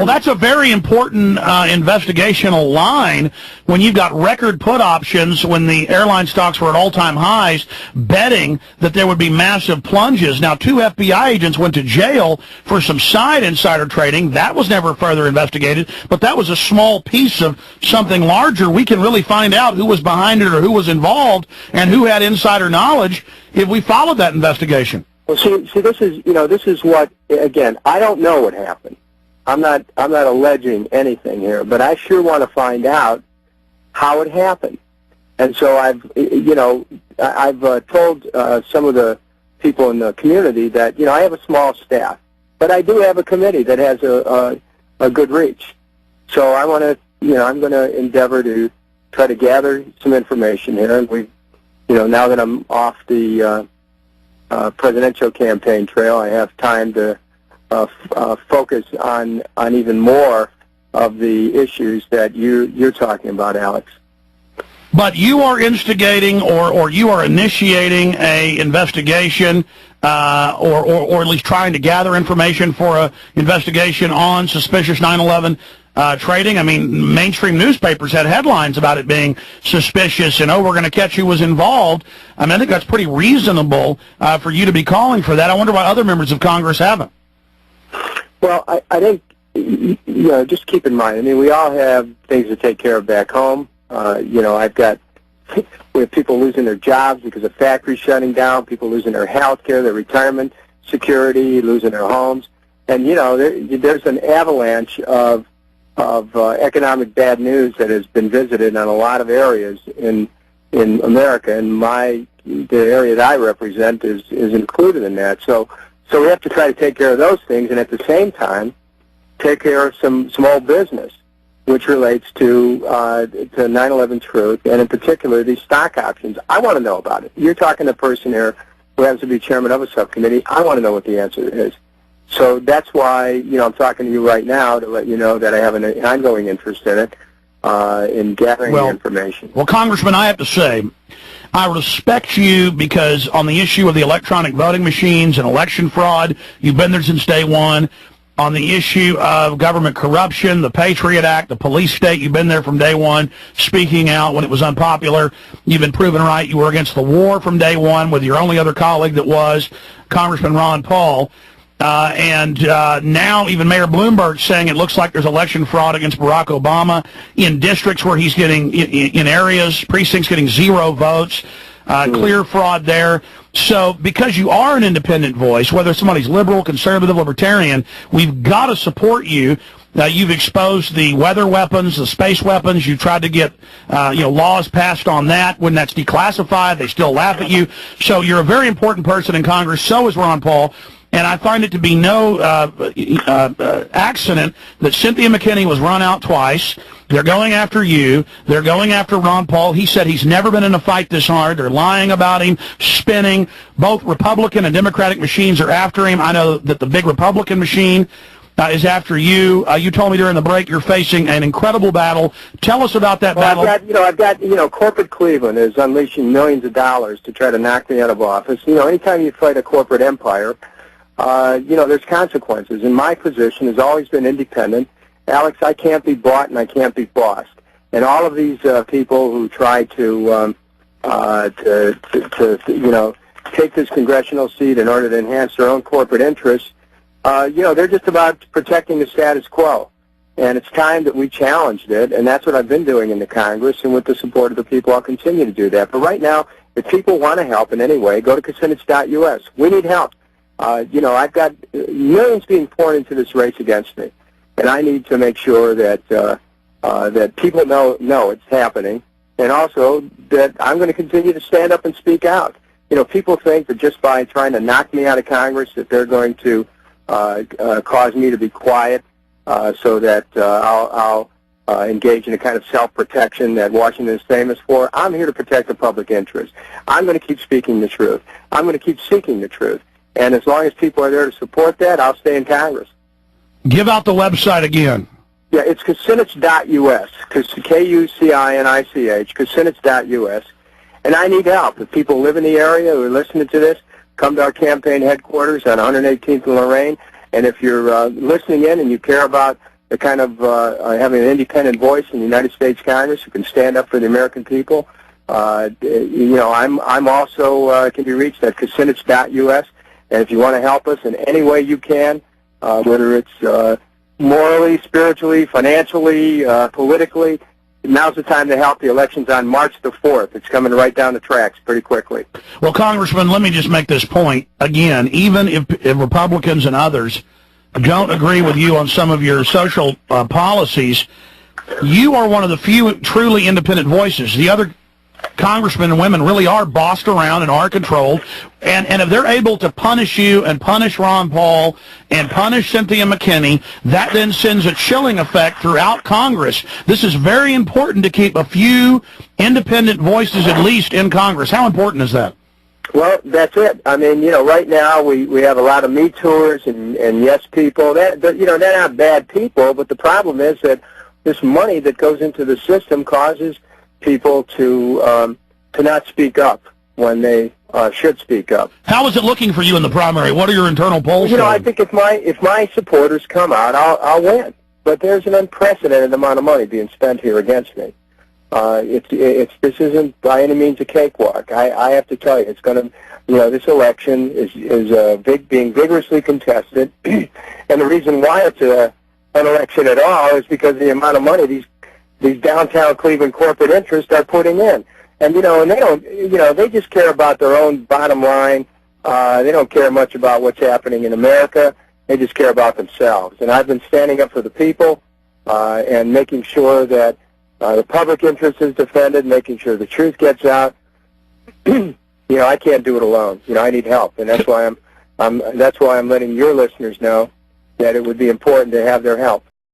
Well, that's a very important investigational line when you've got record put options, when the airline stocks were at all-time highs, betting that there would be massive plunges. Now, 2 FBI agents went to jail for some side insider trading. That was never further investigated, but that was a small piece of something larger. We can really find out who was behind it or who was involved and who had insider knowledge if we followed that investigation. Well, see, this is what, again, I don't know what happened. I'm not alleging anything here, but I sure want to find out how it happened. And so I've told some of the people in the community that, I have a small staff, but I do have a committee that has a good reach. So I want to, I'm going to endeavor to try to gather some information here. And we, now that I'm off the presidential campaign trail, I have time to focus on even more of the issues that you're talking about, Alex. But you are instigating or you are initiating a investigation or at least trying to gather information for a investigation on suspicious 9/11 trading. I mean, mainstream newspapers had headlines about it being suspicious and, we're going to catch who was involved. I mean, I think that's pretty reasonable for you to be calling for that. I wonder why other members of Congress haven't. Well, I think, just keep in mind, I mean, we all have things to take care of back home. We have people losing their jobs because of factories shutting down, people losing their health care, their retirement security, losing their homes. And, there's an avalanche of economic bad news that has been visited on a lot of areas in America, and the area that I represent is included in that. So we have to try to take care of those things, and at the same time, take care of some small business, which relates to 9/11 truth, and in particular, these stock options. I want to know about it. You're talking to a person here who happens to be chairman of a subcommittee. I want to know what the answer is. So that's why, I'm talking to you right now to let you know that I have an ongoing interest in it, in gathering the information. Well, Congressman, I have to say, I respect you because on the issue of the electronic voting machines and election fraud, you've been there since day one. On the issue of government corruption, the Patriot Act, the police state, you've been there from day one, speaking out when it was unpopular. You've been proven right. You were against the war from day one with your only other colleague that was Congressman Ron Paul. And now even Mayor Bloomberg saying it looks like there's election fraud against Barack Obama in districts where he's getting, in areas, precincts getting 0 votes, clear fraud there. So because you are an independent voice, whether somebody's liberal, conservative, libertarian, we've got to support you. You've exposed the weather weapons, the space weapons. You tried to get laws passed on that. When that's declassified, they still laugh at you. So you're a very important person in Congress. So is Ron Paul. And I find it to be no accident that Cynthia McKinney was run out twice. They're going after you. They're going after Ron Paul. He said he's never been in a fight this hard. They're lying about him, spinning. Both Republican and Democratic machines are after him. I know that the big Republican machine is after you. You told me during the break you're facing an incredible battle. Tell us about that battle. I've got corporate Cleveland is unleashing millions of dollars to try to knock me out of office. Anytime you fight a corporate empire, there's consequences. And my position has always been independent. Alex, I can't be bought and I can't be bossed. And all of these people who try to take this congressional seat in order to enhance their own corporate interests, they're just about protecting the status quo. And it's time that we challenged it, and that's what I've been doing in the Congress, and with the support of the people, I'll continue to do that. But right now, if people want to help in any way, go to Kucinich.us. We need help. I've got millions being poured into this race against me, and I need to make sure that that people know it's happening, and also that I'm going to continue to stand up and speak out. People think that just by trying to knock me out of Congress that they're going to cause me to be quiet, so that I'll engage in a kind of self-protection that Washington is famous for. I'm here to protect the public interest. I'm going to keep speaking the truth. I'm going to keep seeking the truth. And as long as people are there to support that, I'll stay in Congress. Give out the website again. Yeah, it's Kucinich.us, Kucinich, Kucinich.us. And I need help. If people live in the area who are listening to this, come to our campaign headquarters on 118th and Lorraine. And if you're listening in and you care about the kind of having an independent voice in the United States Congress who can stand up for the American people. You know, I'm also can be reached at Kucinich.us, and if you want to help us in any way you can, whether it's morally, spiritually, financially, politically, now's the time to help. The election's on March the 4th. It's coming right down the tracks pretty quickly. Well, Congressman, let me just make this point again. Even if Republicans and others don't agree with you on some of your social policies, you are one of the few truly independent voices. The other congressmen and women really are bossed around and are controlled, and if they're able to punish you and punish Ron Paul and punish Cynthia McKinney, that then sends a chilling effect throughout Congress. This is very important to keep a few independent voices at least in Congress. How important is that? Well, that's it. I mean, you know, right now we have a lot of Me Tooers and yes people. You know, they're not bad people, but the problem is that this money that goes into the system causes people to not speak up when they should speak up. How is it looking for you in the primary? What are your internal polls? You know, I think if my supporters come out, I'll win. But there's an unprecedented amount of money being spent here against me. This isn't by any means a cakewalk. I have to tell you, it's going to, you know, this election is being vigorously contested, and the reason why it's an election at all is because of the amount of money these downtown Cleveland corporate interests are putting in. And, you know, and they don't, you know, they just care about their own bottom line. They don't care much about what's happening in America. They just care about themselves. And I've been standing up for the people and making sure that the public interest is defended, making sure the truth gets out. You know, I can't do it alone. You know, I need help, and that's why I'm letting your listeners know that it would be important to have their help.